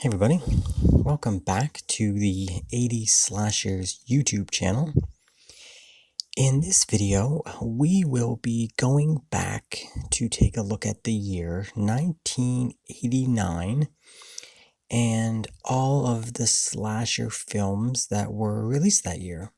Hey everybody, welcome back to the 80s Slashers YouTube channel. In this video, we will be going back to take a look at the year 1989 and all of the slasher films that were released that year.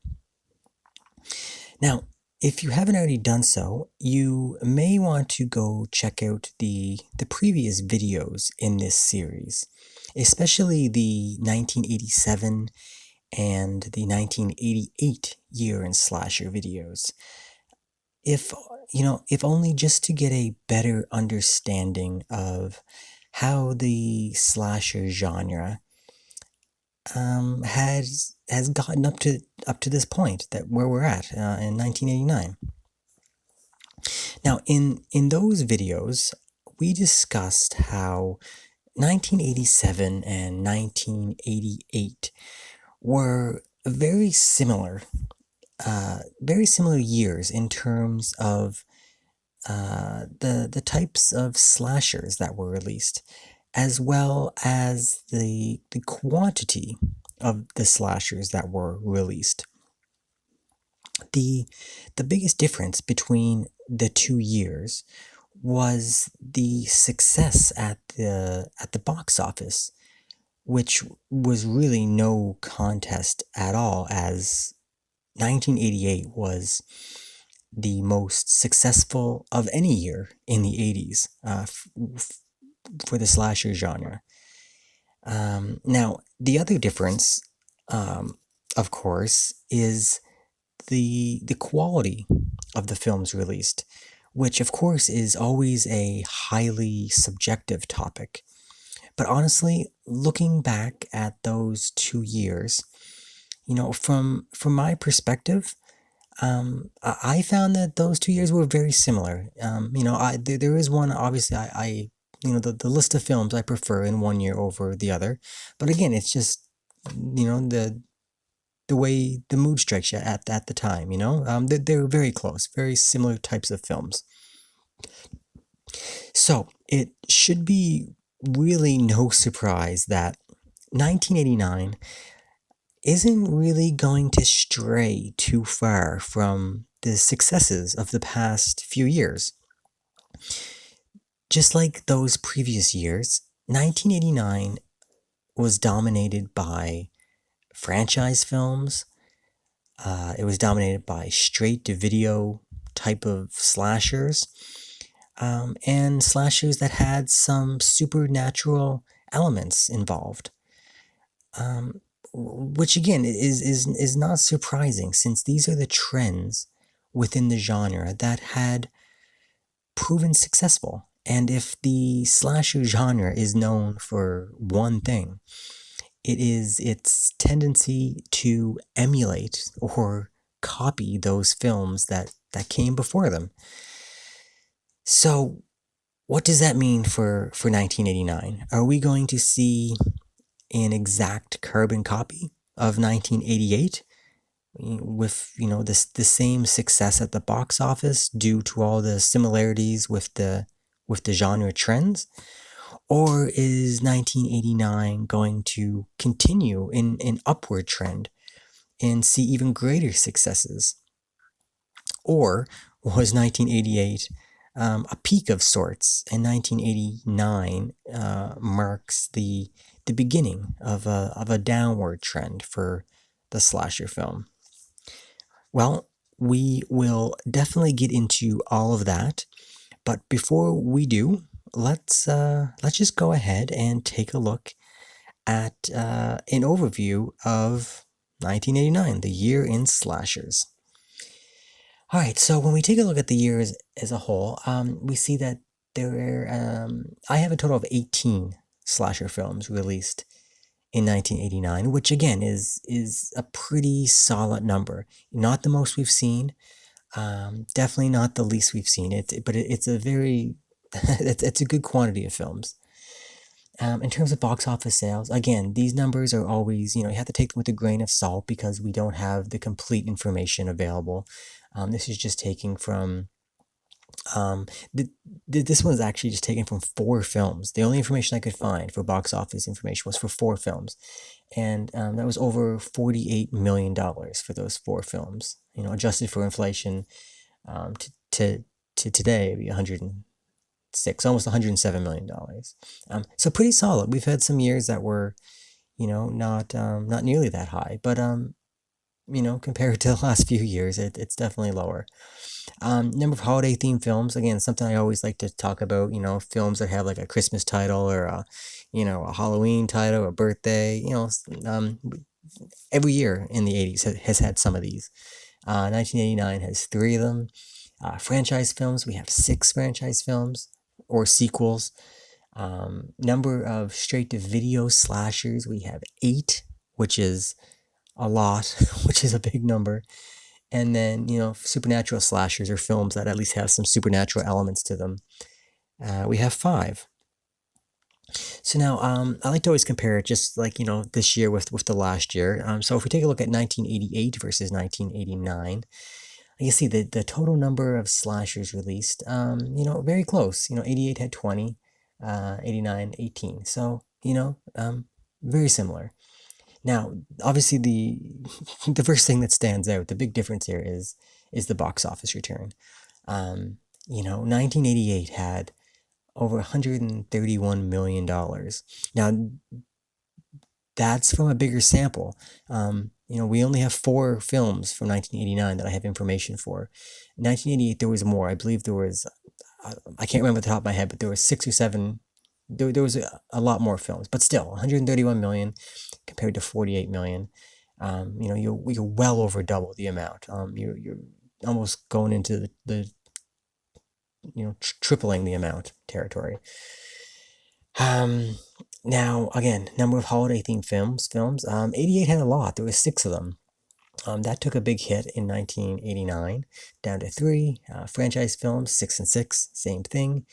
Now, if you haven't already done so, you may want to go check out the previous videos in this series, especially the 1987 and the 1988 year in slasher videos. If only just to get a better understanding of how the slasher genre has gotten up to this point that where we're at in 1989. Now, in those videos, we discussed how 1987 and 1988 were very similar years in terms of the types of slashers that were released, as well as the quantity of the slashers that were released. The biggest difference between the 2 years was the success at the box office, which was really no contest at all, as 1988 was the most successful of any year in the 80s for the slasher genre. Now, the other difference, of course, is the quality of the films released, which of course is always a highly subjective topic. But honestly, looking back at those 2 years, from my perspective, I found that those 2 years were very similar. There is one, obviously, the list of films I prefer in one year over the other. But again, it's just, the way the mood strikes you at the time, they're very close, very similar types of films. So it should be really no surprise that 1989 isn't really going to stray too far from the successes of the past few years. Just like those previous years, 1989 was dominated by franchise films. It was dominated by straight-to-video type of slashers, and slashers that had some supernatural elements involved. Which again is not surprising, since these are the trends within the genre that had proven successful. And if the slasher genre is known for one thing, it is its tendency to emulate or copy those films that came before them. So what does that mean for 1989? Are we going to see an exact carbon copy of 1988 with the same success at the box office due to all the similarities with the genre trends? Or is 1989 going to continue in an upward trend and see even greater successes? Or was 1988 a peak of sorts, and 1989 marks the beginning of a downward trend for the slasher film? Well, we will definitely get into all of that, but before we do, let's just go ahead and take a look at an overview of 1989, the year in slashers. All right, so when we take a look at the year as a whole, we see that I have a total of 18 slasher films released in 1989, which again is a pretty solid number. Not the most we've seen, definitely not the least we've seen. It's a very it's a good quantity of films. In terms of box office sales, again, these numbers are always, you have to take them with a grain of salt because we don't have the complete information available. This is just taking from Um, this one's actually just taken from 4 films. The only information I could find for box office information was for 4 films, and that was over $48 million for those 4 films. You know, adjusted for inflation, to today, it'd be 106, almost $107 million. So pretty solid. We've had some years that were, not nearly that high, but compared to the last few years, it's definitely lower. Number of holiday themed films, again, something I always like to talk about, films that have like a Christmas title or a Halloween title, a birthday, every year in the 80s has had some of these. 1989 has 3 of them. Franchise films, we have 6 franchise films or sequels. Number of straight to video slashers, we have 8, which is a lot, which is a big number. And then, supernatural slashers or films that at least have some supernatural elements to them. We have 5. So now, I like to always compare it just like, this year with the last year. So if we take a look at 1988 versus 1989, you see the total number of slashers released, very close. 88 had 20, 89, 18. So, very similar. Now, obviously, the the first thing that stands out, the big difference here is the box office return. 1988 had over $131 million. Now, that's from a bigger sample. We only have 4 films from 1989 that I have information for. 1988, there was more. I believe there was, I can't remember the top of my head, but there was 6 or 7. There was a lot more films, but still, 131 million compared to 48 million. You're well over double the amount. You're almost going into the tripling the amount territory. Now again, number of holiday themed films. 88 had a lot. There was 6 of them. That took a big hit in 1989, down to 3. Franchise films, 6 and 6, same thing.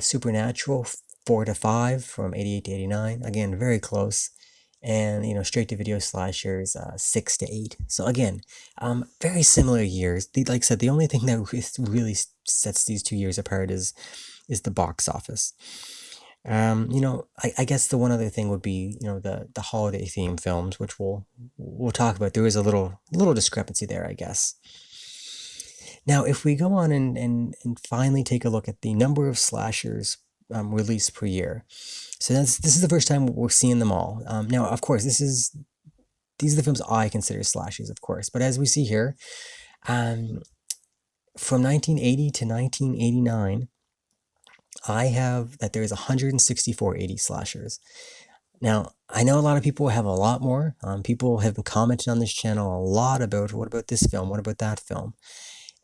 Supernatural, 4 to 5 from 88 to 89. Again, very close. And, straight to video slashers, 6 to 8. So again, very similar years. Like I said, the only thing that really sets these 2 years apart is the box office. I guess the one other thing would be, the holiday theme films, which we'll talk about. There is a little discrepancy there, I guess. Now, if we go on and finally take a look at the number of slashers released per year, so this is the first time we're seeing them all. Now, of course, these are the films I consider slashers, of course. But as we see here, from 1980 to 1989, I have that there's 164 80 slashers. Now, I know a lot of people have a lot more. People have been commenting on this channel a lot about, what about this film? What about that film?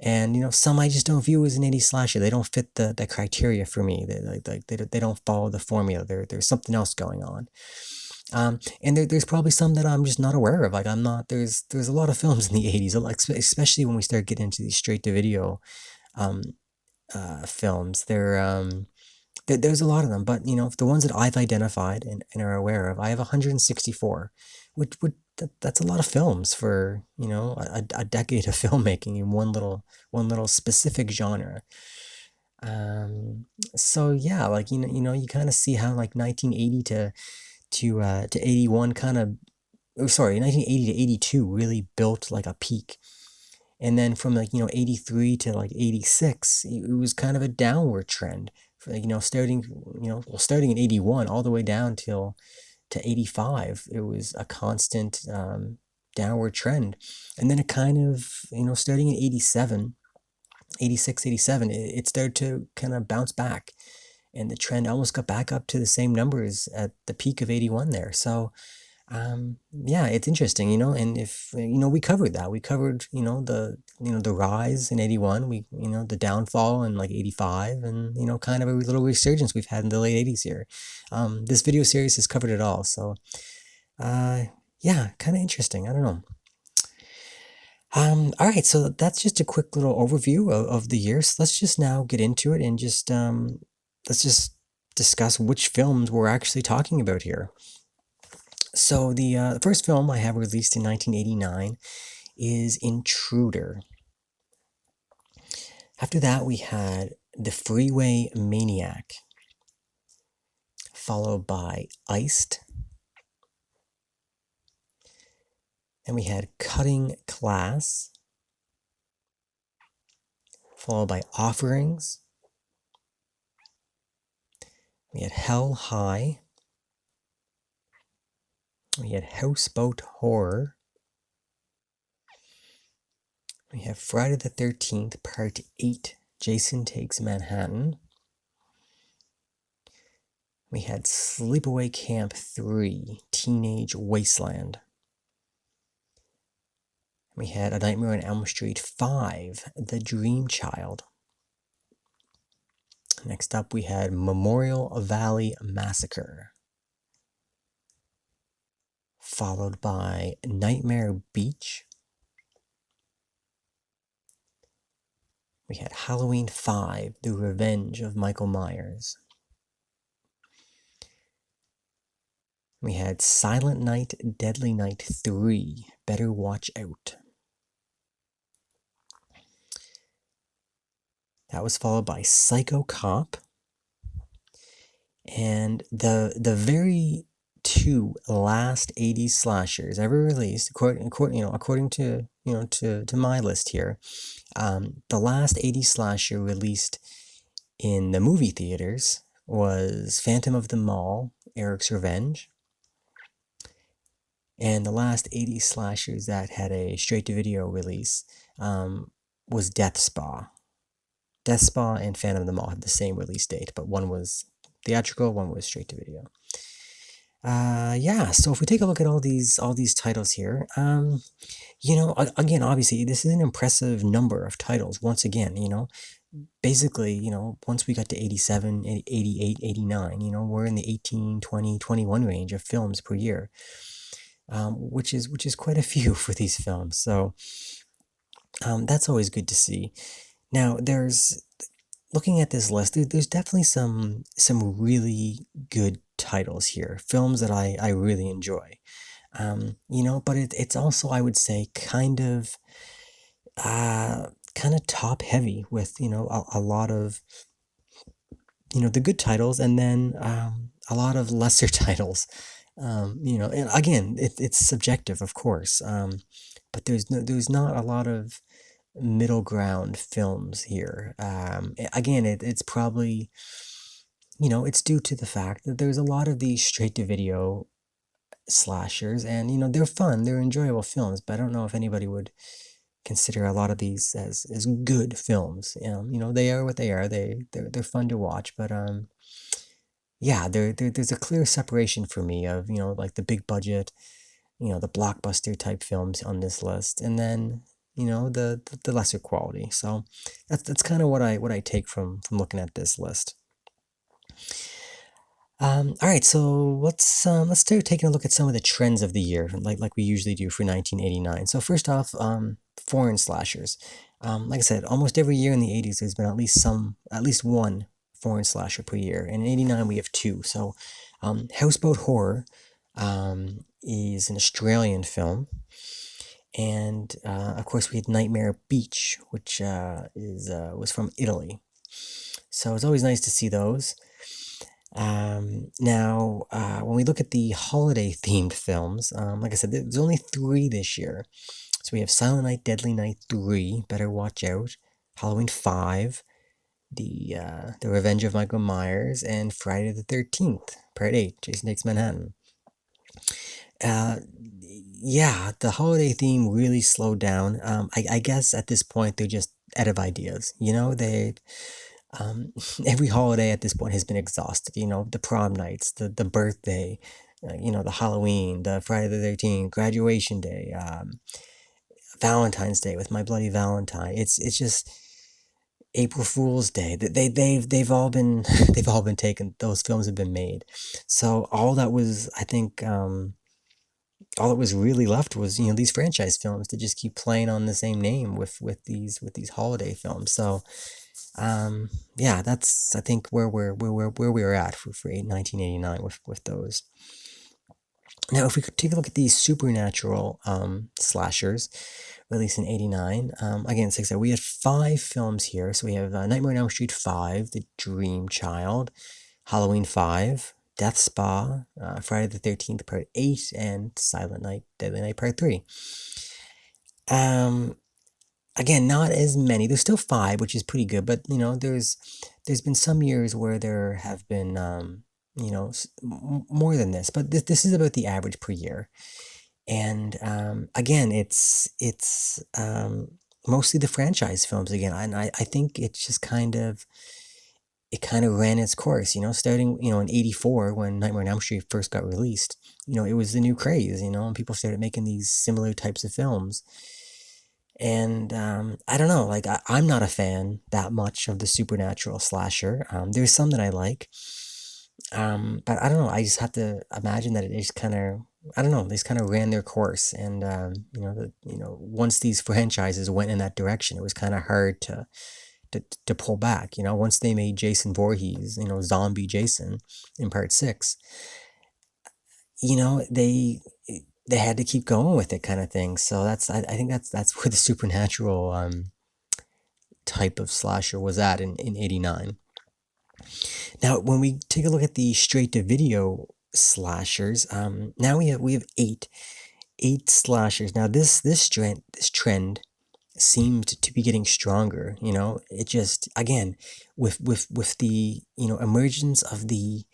And, some I just don't view as an 80s slasher. They don't fit the criteria for me. They don't follow the formula. There's something else going on. And there's probably some that I'm just not aware of. Like, there's a lot of films in the 80s, especially when we start getting into these straight-to-video films. There's a lot of them, but, the ones that I've identified and are aware of, I have 164, which that's a lot of films for, a decade of filmmaking in one little specific genre. So yeah, like, you kind of see how like 1980 to 81 kind of, 1980 to 82 really built like a peak. And then from like, 83 to like 86, it was kind of a downward trend. For, starting in 81 all the way down to 85, it was a constant downward trend. And then it kind of, starting in 87, 86, 87, it started to kind of bounce back. And the trend almost got back up to the same numbers at the peak of 81 there. So, yeah, it's interesting, and if, we covered that. We covered, the rise in 81, the downfall in like 85, and, kind of a little resurgence we've had in the late 80s here. This video series has covered it all. So, yeah, kind of interesting. I don't know. All right, so that's just a quick little overview of the year. So let's just now get into it and just, let's just discuss which films we're actually talking about here. So the first film I have released in 1989 is Intruder. After that, we had the Freeway Maniac, followed by Iced. Then we had Cutting Class, followed by Offerings. We had Hell High. We had Houseboat Horror. We have Friday the 13th, Part 8, Jason Takes Manhattan. We had Sleepaway Camp 3, Teenage Wasteland. We had A Nightmare on Elm Street 5, The Dream Child. Next up, we had Memorial Valley Massacre, followed by Nightmare Beach. We had Halloween 5, The Revenge of Michael Myers. We had Silent Night, Deadly Night 3, Better Watch Out. That was followed by Psycho Cop. And the very two last 80s slashers ever released, according to to my list here, the last 80s slasher released in the movie theaters was Phantom of the Mall, Eric's Revenge. And the last 80s slashers that had a straight-to-video release was Death Spa. Death Spa and Phantom of the Mall had the same release date, but one was theatrical, one was straight-to-video. Yeah, so if we take a look at all these titles here, again, obviously, this is an impressive number of titles, once again, basically, once we got to 87, 88, 89, we're in the 18, 20, 21 range of films per year, which is quite a few for these films, so that's always good to see. Now, looking at this list, there's definitely some really good titles here, films that I really enjoy. But it's also, I would say, kind of top heavy with a lot of the good titles, and then a lot of lesser titles. And again, it's subjective, of course. But there's not a lot of middle ground films here. Again, it's probably, it's due to the fact that there's a lot of these straight to video slashers, and they're fun, they're enjoyable films, but I don't know if anybody would consider a lot of these as good films. They are what they are. They're fun to watch, but yeah, there's a clear separation for me of like the big budget, the blockbuster type films on this list, and then the lesser quality. So that's kind of what I take from looking at this list. All right, so let's start taking a look at some of the trends of the year, like we usually do for 1989. So first off, foreign slashers. Like I said, almost every year in the 80s, there's been at least one foreign slasher per year. And in 89, we have two. So, Houseboat Horror is an Australian film. And of course, we had Nightmare Beach, which was from Italy. So it's always nice to see those. Now, when we look at the holiday-themed films, like I said, there's only 3 this year. So we have Silent Night, Deadly Night 3, Better Watch Out, Halloween 5, the Revenge of Michael Myers, and Friday the 13th, Part 8, Jason Takes Manhattan. Yeah, the holiday theme really slowed down. I guess at this point they're just out of ideas. Every holiday at this point has been exhausted. The prom nights, the birthday, the Halloween, the Friday the 13th, graduation day, Valentine's Day with My Bloody Valentine. It's just April Fool's Day. They've all been they've all been taken. Those films have been made. So all that was, I think, all that was really left was these franchise films to just keep playing on the same name with these holiday films. So yeah, that's, I think, where we're at for 1989 with those. Now, if we could take a look at these supernatural slashers released in '89, again, like I said, we had 5 films here. So we have Nightmare on Elm Street 5, The Dream Child, Halloween 5, Death Spa, Friday the 13th Part 8, and Silent Night, Deadly Night Part 3. Again, not as many. There's still 5, which is pretty good, but there's been some years where there have been more than this, but this is about the average per year. And again, it's mostly the franchise films again, and I think it's just kind of ran its course, starting in '84 when Nightmare on Elm Street first got released. It was the new craze, and people started making these similar types of films. And I don't know, like I'm not a fan that much of the supernatural slasher. There's some that I like, but I don't know. I just have to imagine that it just kind of, I don't know, they just kind of ran their course, and once these franchises went in that direction, it was kind of hard to pull back. Once they made Jason Voorhees, Zombie Jason in Part 6, they had to keep going with it, kind of thing. So I think that's where the supernatural type of slasher was at in '89. Now, when we take a look at the straight to video slashers, now we have eight slashers. Now this trend seemed to be getting stronger. It just, again, with the emergence of the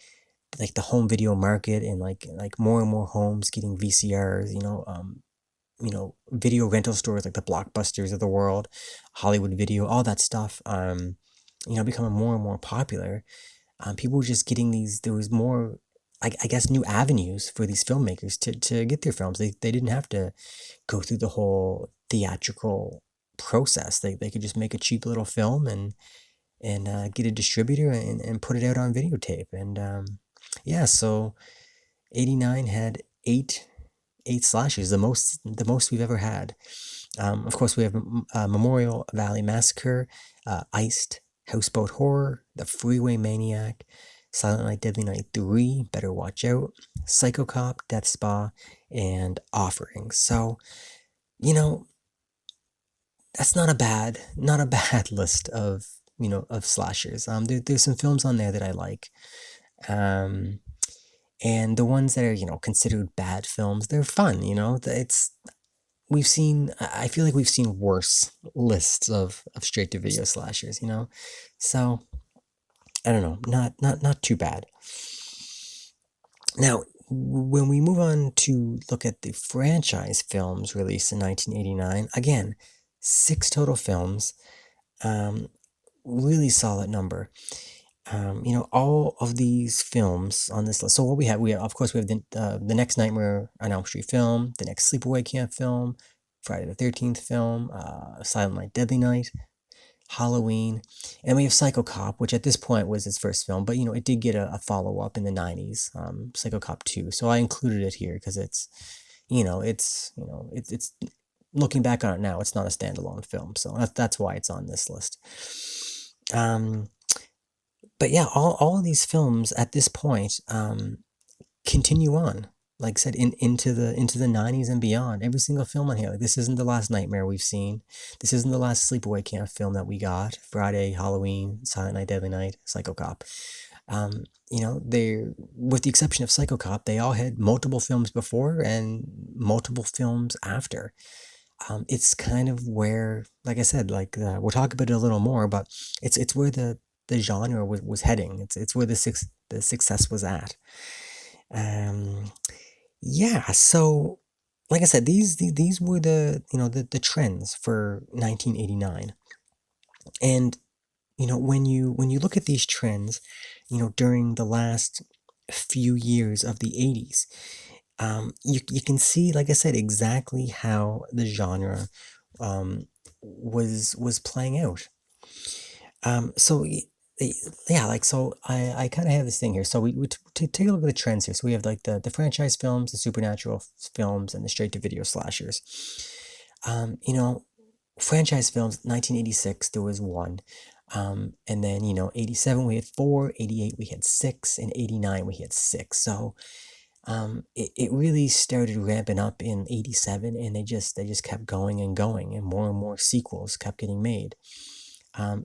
home video market, and like more and more homes getting VCRs, video rental stores like the Blockbusters of the world, Hollywood Video, all that stuff, becoming more and more popular. People were just getting there was more, I guess, new avenues for these filmmakers to get their films. They didn't have to go through the whole theatrical process. They could just make a cheap little film and get a distributor and put it out on videotape. And yeah, so '89 had eight slashers, the most we've ever had. Of course, we have Memorial Valley Massacre, Iced, Houseboat Horror, The Freeway Maniac, Silent Night, Deadly Night 3, Better Watch Out, Psycho Cop, Death Spa, and Offering. So, that's not a bad list of slashers. There's some films on there that I like. And the ones that are, considered bad films, they're fun, I feel like we've seen worse lists of straight to video slashers, so I don't know, not too bad. Now, when we move on to look at the franchise films released in 1989, again, 6 total films, really solid number. All of these films on this list. So what we have, of course, we have the next Nightmare on Elm Street film, the next Sleepaway Camp film, Friday the 13th film, Silent Night, Deadly Night, Halloween, and we have Psycho Cop, which at this point was its first film, but it did get a follow-up in the '90s, Psycho Cop 2. So I included it here because it's looking back on it now, it's not a standalone film, so that's why it's on this list. But yeah, all of these films at this point continue on. Like I said, into the '90s and beyond. Every single film on here. Like, this isn't the last Nightmare we've seen. This isn't the last Sleepaway Camp film that we got. Friday, Halloween, Silent Night, Deadly Night, Psycho Cop. They, with the exception of Psycho Cop, they all had multiple films before and multiple films after. It's kind of where, like I said, we'll talk about it a little more, but it's where the genre was heading. It's where the success was at. Yeah, so like I said, these were the trends for 1989. And when you look at these trends, during the last few years of the '80s, you can see, like I said, exactly how the genre was playing out. So yeah, so I kind of have this thing here. So we take a look at the trends here. So we have like the franchise films, the supernatural films, and the straight to video slashers. Franchise films, 1986 there was 1, and then '87 we had 4, '88 we had 6, and '89 we had 6. So it really started ramping up in '87, and they just kept going and going, and more sequels kept getting made.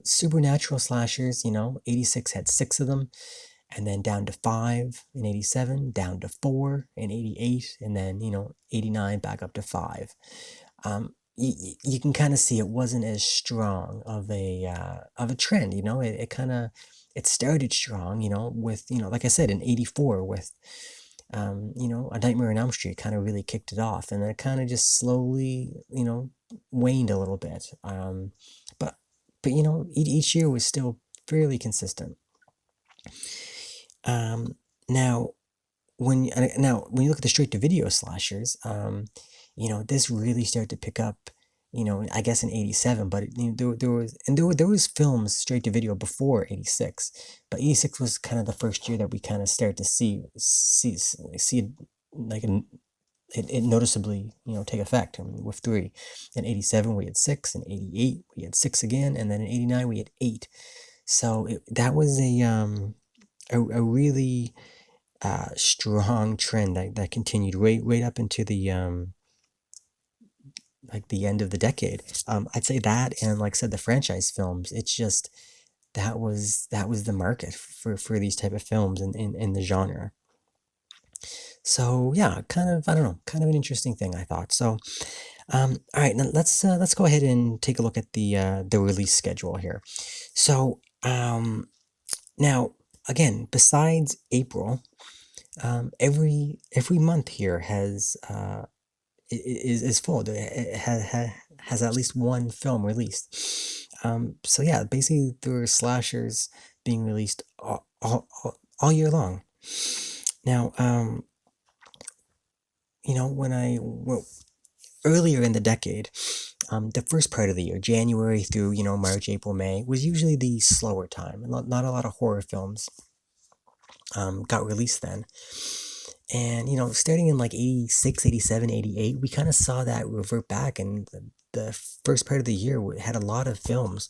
Supernatural slashers, 86 had 6 of them, and then down to 5 in '87, down to 4 in '88, and then, '89 back up to 5. You can kind of see it wasn't as strong of a trend, it kind of it started strong, with, like I said, in '84 with A Nightmare on Elm Street kind of really kicked it off, and then it kind of just slowly, waned a little bit. But each year was still fairly consistent. Now, when you look at the straight to video slashers, this really started to pick up. I guess in '87, but there was films straight to video before '86, but '86 was kind of the first year that we kind of started to see it, like it noticeably take effect, with 3. In '87 we had 6, in '88 we had 6 again, and then in '89 we had 8. So that was a really strong trend that continued right up into the like the end of the decade. I'd say that, and like I said, the franchise films. It's just that was the market for these type of films in the genre. So yeah, kind of, I don't know, kind of an interesting thing, I thought. So all right, now let's go ahead and take a look at the release schedule here. So now again, besides April, every month here is full. It has at least one film released. So yeah, basically there are slashers being released all year long. Now, earlier in the decade, the first part of the year, January through March, April, May, was usually the slower time, and not a lot of horror films got released then. And, starting in like '86, '87, '88, we kind of saw that revert back, and the first part of the year had a lot of films.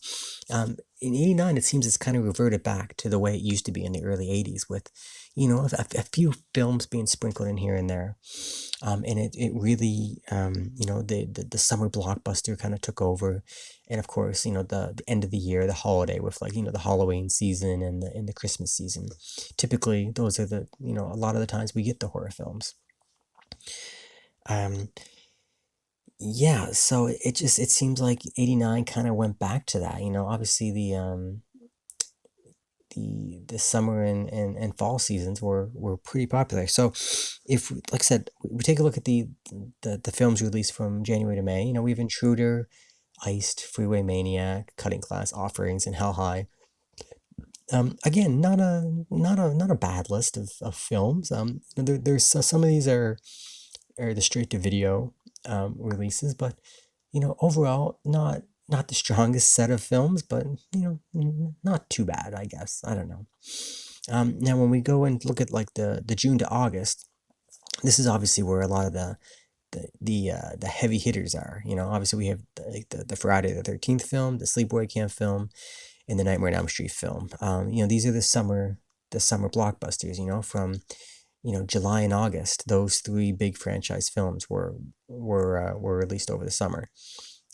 In '89, it seems it's kind of reverted back to the way it used to be in the early '80s, with, a few films being sprinkled in here and there. And it really, the summer blockbuster kind of took over. And of course, the end of the year, the holiday with, like, the Halloween season and the Christmas season. Typically, those are a lot of the times we get the horror films. Um, yeah, so it seems like '89 kind of went back to that. Obviously the summer and fall seasons were pretty popular. So if, like I said, we take a look at the films released from January to May, we have Intruder, Iced, Freeway Maniac, Cutting Class, Offerings, and Hell High. Again, not a bad list of films. There's some of these are the straight to video releases, but overall not the strongest set of films, but not too bad, I guess. I don't know. Now when we go and look at like the June to August, this is obviously where a lot of the heavy hitters are. Obviously we have the Friday the 13th film, the Sleepaway Camp film, and the Nightmare on Elm Street film. These are the summer blockbusters. From July and August, those 3 big franchise films were released over the summer.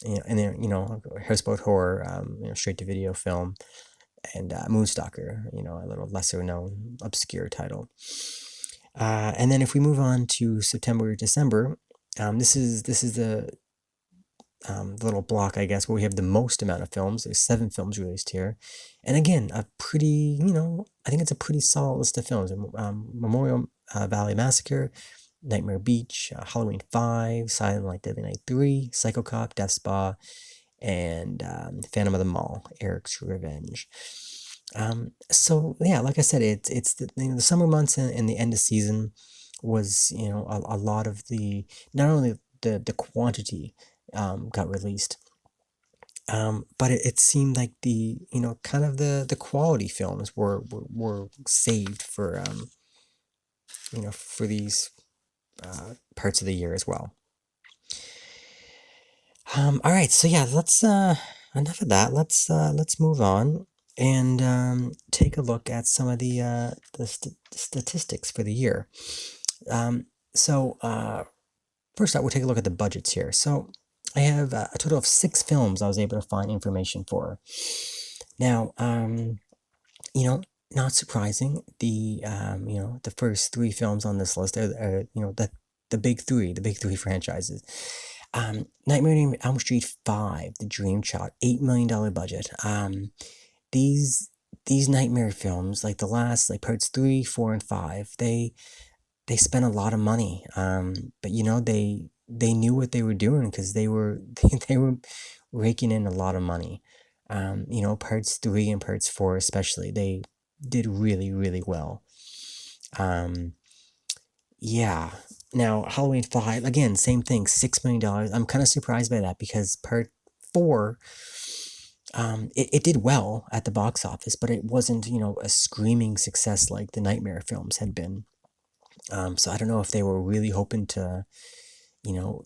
And then Houseboat Horror, straight to video film, and Moonstalker, a little lesser known obscure title. And then if we move on to September, December, this is the little block, I guess, where we have the most amount of films. There's 7 films released here, and again, a pretty, I think it's a pretty solid list of films. Memorial Valley Massacre, Nightmare Beach, Halloween 5, Silent Night, Deadly Night 3, Psycho Cop, Death Spa, and Phantom of the Mall, Eric's Revenge. So yeah, like I said, it's the summer months and the end of season was a lot of not only the quantity got released, but it seemed like the kind of the quality films were saved for these parts of the year as well. All right, so yeah, let's enough of that. Let's move on and take a look at some of the statistics for the year. So first out, we'll take a look at the budgets here. So I have a total of 6 films I was able to find information for. Now, you know, not surprising, the first 3 films on this list are the big three franchises. Nightmare on Elm Street 5, The Dream Child, $8 million budget. These these nightmare films, like the last, like parts 3, 4, and 5, they spent a lot of money. But they knew what they were doing because they were raking in a lot of money. Parts 3 and parts 4 especially, they did really, really well. Um, yeah. Now, Halloween 5, again, same thing, $6 million. I'm kind of surprised by that because part 4, it did well at the box office, but it wasn't, a screaming success like the Nightmare films had been. So I don't know if they were really hoping to, you know,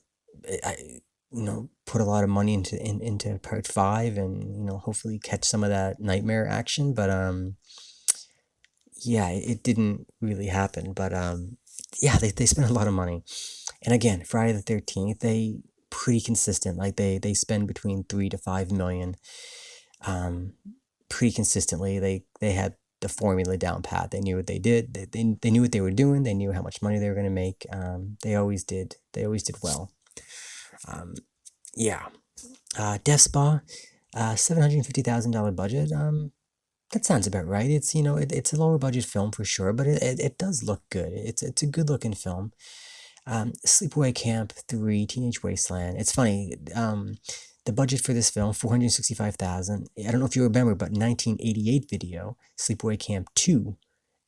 I, put a lot of money into part 5 and, hopefully catch some of that Nightmare action, but yeah, it didn't really happen. But yeah, they spent a lot of money. And again, Friday the 13th, they pretty consistent. Like they spend between 3 to 5 million, um, pretty consistently. They had the formula down pat. They knew what they did. They knew what they were doing. They knew how much money they were going to make. They always did. They always did well. Um, yeah. Death Spa, $750,000 budget. That sounds about right. It's it's a lower budget film for sure, but it does look good. It's a good looking film. Sleepaway Camp 3, Teenage Wasteland. It's funny. The budget for this film, 465,000. I don't know if you remember, but 1988 video, Sleepaway Camp 2,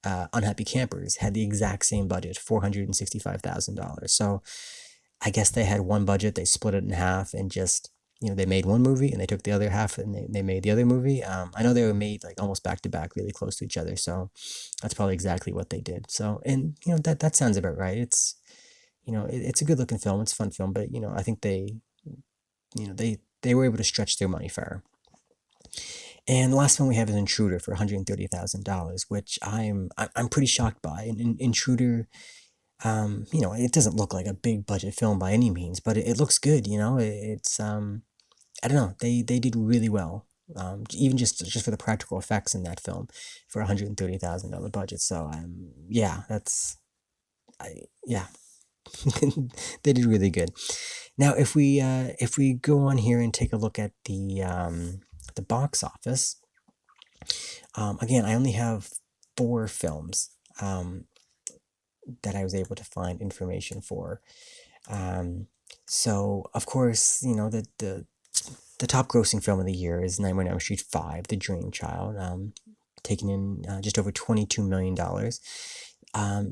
Unhappy Campers, had the exact same budget, $465,000. So I guess they had one budget, they split it in half, and just they made one movie and they took the other half and they made the other movie. I know they were made like almost back to back, really close to each other. So that's probably exactly what they did. So, and that sounds about right. It's a good looking film. It's a fun film, but I think they were able to stretch their money far. And the last one we have is Intruder for $130,000, which I'm pretty shocked by. Intruder, it doesn't look like a big budget film by any means, but it looks good. It's I don't know, they did really well. Even just for the practical effects in that film, for $130,000 budget. So yeah, yeah, they did really good. Now, if we go on here and take a look at the box office, again, I only have 4 films that I was able to find information for. So of course, the top grossing film of the year is Nightmare on Elm Street 5, The Dream Child, taking in just over $22 million.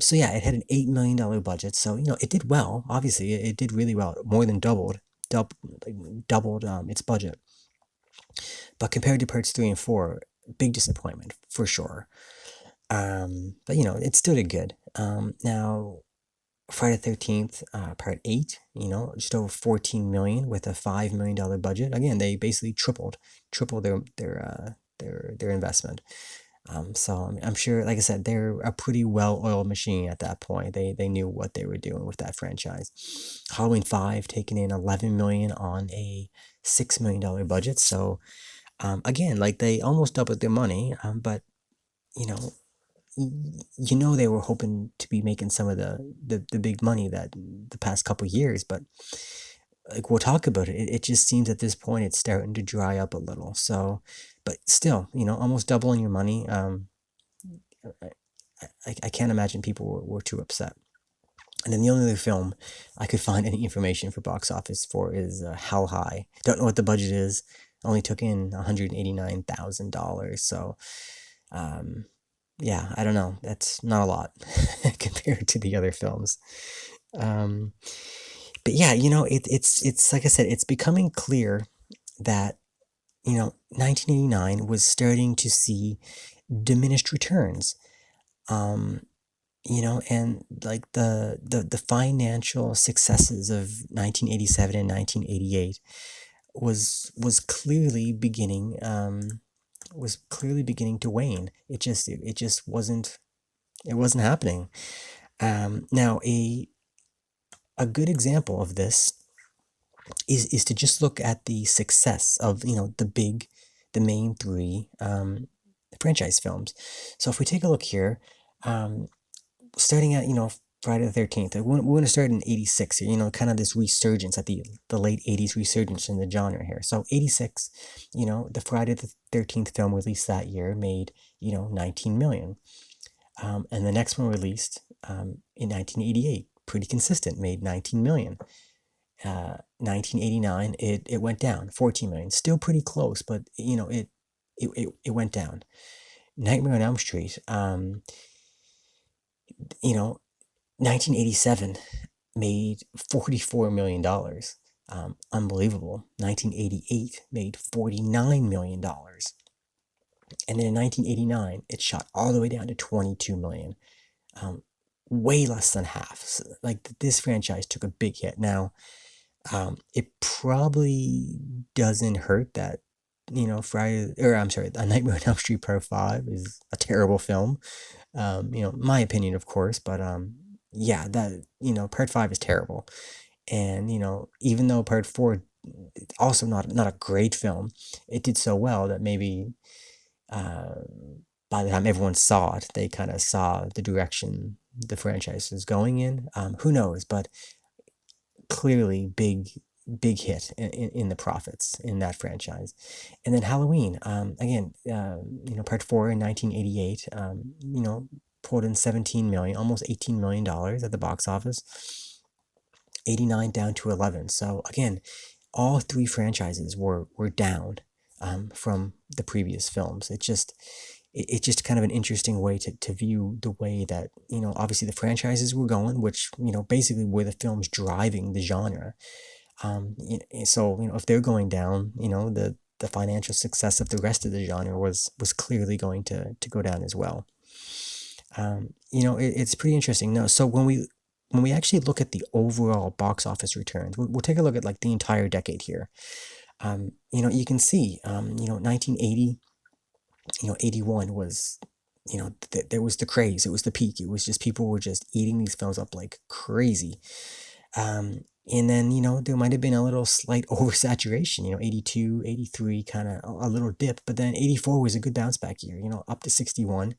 So yeah, it had an $8 million budget, so it did well. Obviously, it did really well, more than doubled its budget. But compared to parts 3 and 4, big disappointment for sure. But it still did good. Now Friday the 13th, part 8, just over 14 million with a $5 million budget. Again, they basically tripled their investment. So I'm sure, like I said, they're a pretty well-oiled machine at that point. They knew what they were doing with that franchise. Halloween 5 taking in 11 million on a $6 million budget. So again, like they almost doubled their money. But you know, they were hoping to be making some of the big money that the past couple years, but like we'll talk about it, it just seems at this point it's starting to dry up a little. So, but still, almost doubling your money. I can't imagine people were too upset. And then the only other film I could find any information for box office for is How High. Don't know what the budget is. Only took in $189,000. So, yeah, I don't know. That's not a lot compared to the other films. Um, but yeah, it's like I said, it's becoming clear that 1989 was starting to see diminished returns. Um, and like the financial successes of 1987 and 1988 was clearly beginning to wane. It just wasn't happening. Now, a good example of this is to just look at the success of the main three franchise films. So if we take a look here, starting at Friday the 13th, we're going to start in 86 here, kind of this resurgence at the late 80s resurgence in the genre here. So 86, the Friday the 13th film released that year made 19 million. And the next one released in 1988, pretty consistent, made 19 million. 1989, it went down 14 million, still pretty close, but it went down. Nightmare on Elm Street, 1987 made $44 million. Unbelievable. 1988 made $49 million. And then in 1989, it shot all the way down to 22 million. Way less than half. So, like, this franchise took a big hit. Now, it probably doesn't hurt that, A Nightmare on Elm Street Part 5 is a terrible film. My opinion, of course, but yeah, that Part 5 is terrible. And even though Part 4 also not a great film, it did so well that maybe by the time everyone saw it, they kind of saw the direction the franchise was going in. Who knows? But clearly, big hit in the profits in that franchise. And then Halloween, again, Part 4 in 1988, pulled in 17 million, almost $18 million at the box office. 89 down to 11. So again, all three franchises were down from the previous films. It's just kind of an interesting way to view the way that, obviously the franchises were going, which, basically were the films driving the genre. So, if they're going down, the financial success of the rest of the genre was clearly going to go down as well. It's pretty interesting. No, so when we actually look at the overall box office returns, we'll take a look at like the entire decade here. You can see, 1980, 81 was, there was the craze. It was the peak. It was just people were just eating these films up like crazy. And then, there might have been a little slight oversaturation, 82, 83, kind of a little dip, but then 84 was a good bounce back year, up to 61.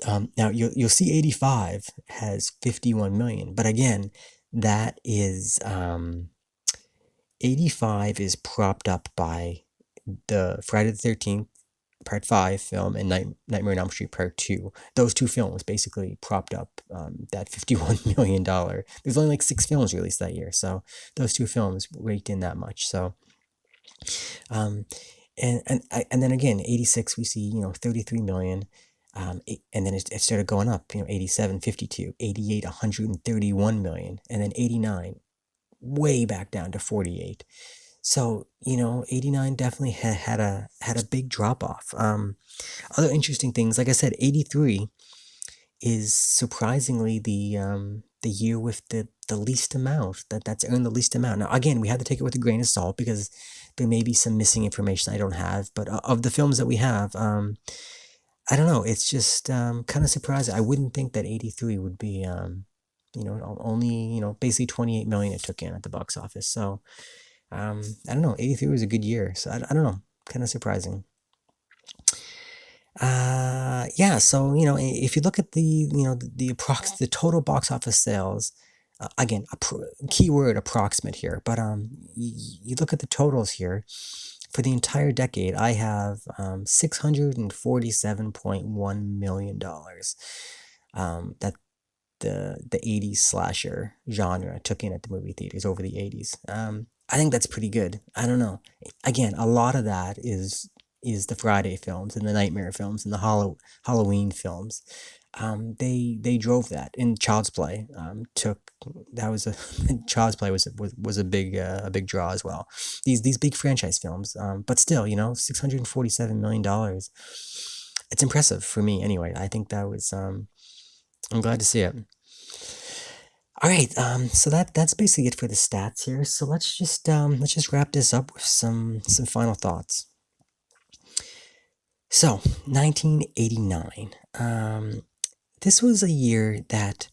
Now you'll see 85 has 51 million, but again, that is 85 is propped up by the Friday the 13th Part 5 film and Nightmare on Elm Street Part 2. Those two films basically propped up that $51 million. There's only like 6 films released that year, so those two films raked in that much. So, and then again, 86 we see 33 million. And then it started going up, 87, 52, 88, 131 million, and then 89, way back down to 48. So, 89 definitely had a big drop off. Other interesting things, like I said, 83 is surprisingly the year with the least amount that's earned the least amount. Now, again, we have to take it with a grain of salt because there may be some missing information I don't have. But of the films that we have, I don't know. It's just kind of surprising. I wouldn't think that 83 would be, only, basically 28 million it took in at the box office. So, I don't know. 83 was a good year. So, I don't know. Kind of surprising. Yeah. So, if you look at the total box office sales, again, keyword approximate here, but you look at the totals here. For the entire decade, I have $647.1 million that the 80s slasher genre took in at the movie theaters over the 80s. I think that's pretty good. I don't know. Again, a lot of that is the Friday films and the Nightmare films and the Halloween films. They drove that. And Child's Play Child's Play was a big draw as well. These big franchise films, but still, $647 million. It's impressive for me anyway. I think that was I'm glad to see it. All right, so that's basically it for the stats here. So let's just wrap this up with some final thoughts. So 1989. this was a year that,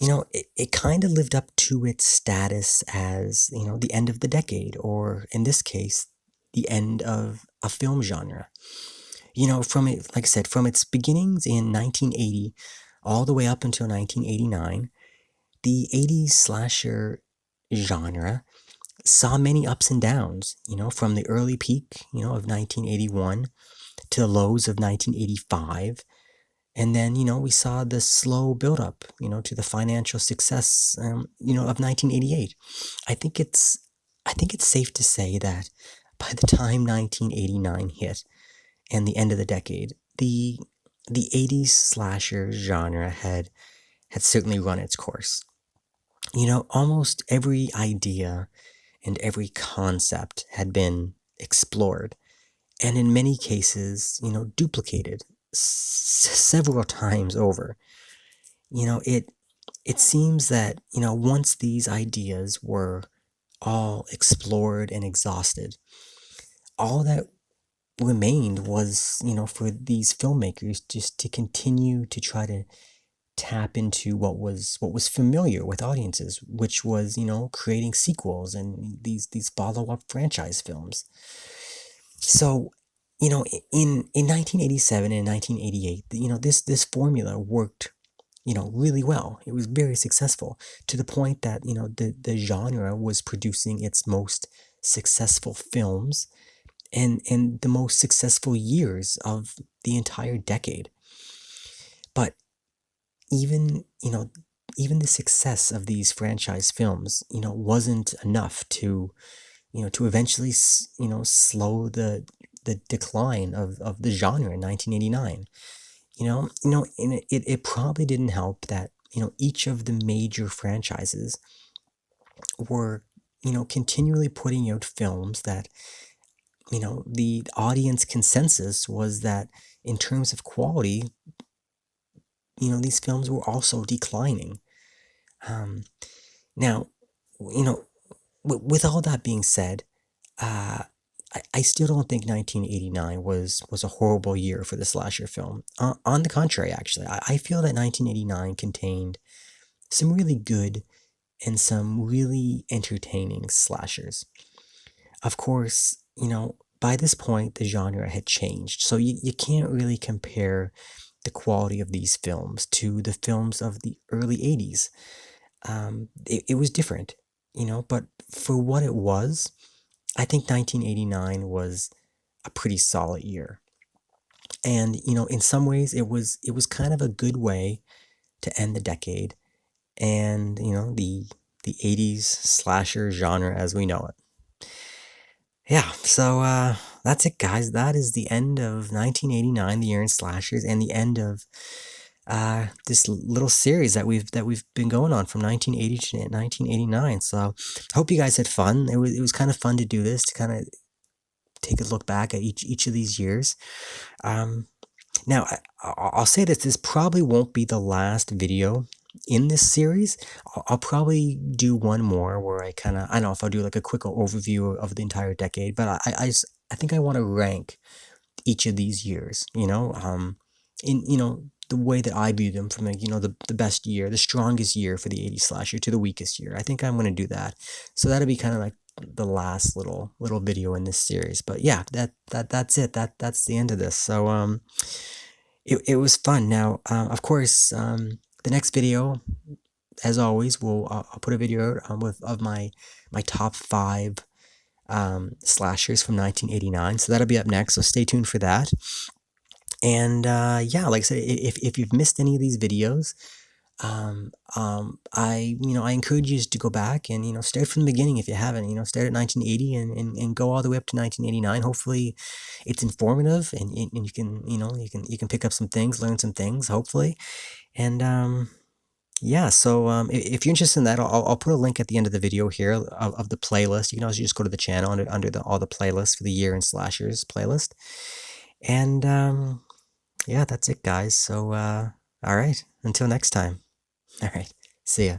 it kind of lived up to its status as, the end of the decade, or in this case, the end of a film genre. From it, like I said, from its beginnings in 1980 all the way up until 1989, the 80s slasher genre saw many ups and downs, from the early peak, of 1981 to the lows of 1985. And then, we saw the slow buildup, to the financial success, of 1988. I think it's, I think it's safe to say that by the time 1989 hit and the end of the decade, the 80s slasher genre had certainly run its course. Almost every idea and every concept had been explored, and in many cases, duplicated several times over. It seems that, once these ideas were all explored and exhausted, all that remained was, for these filmmakers just to continue to try to tap into what was familiar with audiences, which was, creating sequels and these follow-up franchise films. So, in 1987 and 1988, this formula worked, really well. It was very successful, to the point that, the genre was producing its most successful films and the most successful years of the entire decade. But even, even the success of these franchise films, wasn't enough to eventually, slow the decline of the genre in 1989. And it probably didn't help that, each of the major franchises were, continually putting out films that, the audience consensus was that in terms of quality, these films were also declining. Um, Now, with all that being said, uh, I still don't think 1989 was a horrible year for the slasher film. On the contrary, actually, I feel that 1989 contained some really good and some really entertaining slashers. Of course, by this point, the genre had changed, so you can't really compare the quality of these films to the films of the early 80s. It was different, but for what it was, I think 1989 was a pretty solid year. And, in some ways it was kind of a good way to end the decade and, the 80s slasher genre as we know it. Yeah, so that's it, guys. That is the end of 1989, the year in slashers, and the end of this little series that we've been going on from 1980 to 1989. So I hope you guys had fun. It was kind of fun to do this, to kind of take a look back at each of these years. Um, Now, I'll say this probably won't be the last video in this series. I'll probably do one more where I don't know if I'll do like a quick overview of the entire decade, but I think I want to rank each of these years, in, the way that I view them, from like, the best year, the strongest year for the 80s slasher to the weakest year. I think I'm going to do that. So that'll be kind of like the last little video in this series. But yeah, that's it. That's the end of this. So it was fun. Now, of course, the next video, as always, I'll put a video out, of my top 5 slashers from 1989. So that'll be up next. So stay tuned for that. And yeah, like I said, if you've missed any of these videos, I encourage you to go back and, start from the beginning if you haven't. Start at 1980 and go all the way up to 1989. Hopefully, it's informative, and you can, you can pick up some things, learn some things, hopefully. And yeah, so if you're interested in that, I'll put a link at the end of the video here of the playlist. You can also just go to the channel under all the playlists for the year in slashers playlist. And yeah, that's it, guys. So all right, until next time. All right, see ya.